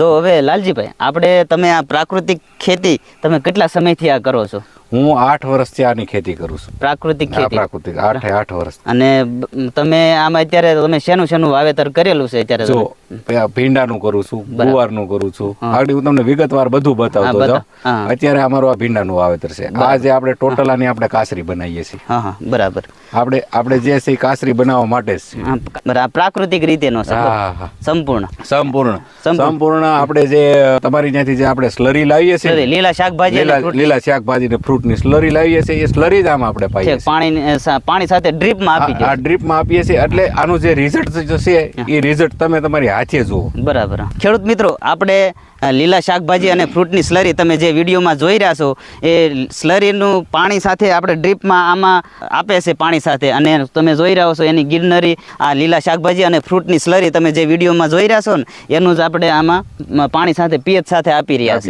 તો હવે લાલજીભાઈ, આપણે તમે આ પ્રાકૃતિક ખેતી તમે કેટલા સમયથી આ કરો છો? હું 8 વર્ષથી આની ખેતી કરું છું. પ્રાકૃતિક ખેતી. પ્રાકૃતિક 8 વર્ષ. અને તમે આમાં અત્યારે તમે શેનું વાવેતર કરેલું છે અત્યારે? જો ભીંડાનું કરું છું, ગુવારનું કરું છું. આગળ હું તમને વિગતવાર બધું બતાવતો જાઉં. અત્યારે અમારું આ ભીંડાનું વાવેતર છે. આ જે આપણે ટોટલ આની આપણે કાસરી બનાવીએ છીએ. હા, બરાબર. આપણે જે છે કાસરી બનાવવા માટે જ છે. પ્રાકૃતિક રીતેનો સંપૂર્ણ આપણે જે તમારી ત્યાંથી જે આપણે સ્લરી લાવીએ છીએ, લીલા શાકભાજી ને ફ્રૂટ ની સ્લરી લાવીએ છીએ, એ સ્લરી જ આમ આપણે પાઈએ છીએ. પાણી સાથે ડ્રીપમાં આપીએ છીએ. એટલે આનું જે રિઝલ્ટ છે એ રિઝલ્ટ તમે તમારી હાથે જુઓ. બરાબર. ખેડૂત મિત્રો, આપણે લીલા શાકભાજી અને ફ્રૂટની સ્લરી તમે જે વિડીયોમાં જોઈ રહ્યા છો, એ સ્લરીનું પાણી સાથે આપણે ડ્રીપમાં આમાં આપે છે પાણી સાથે. અને તમે જોઈ રહ્યા છો એની ગિરનરી, આ લીલા શાકભાજી અને ફ્રૂટની સ્લરી તમે જે વિડીયોમાં જોઈ રહ્યા છો ને, એનું જ આપણે આમાં પાણી સાથે પીએચ સાથે આપી રહ્યા છે.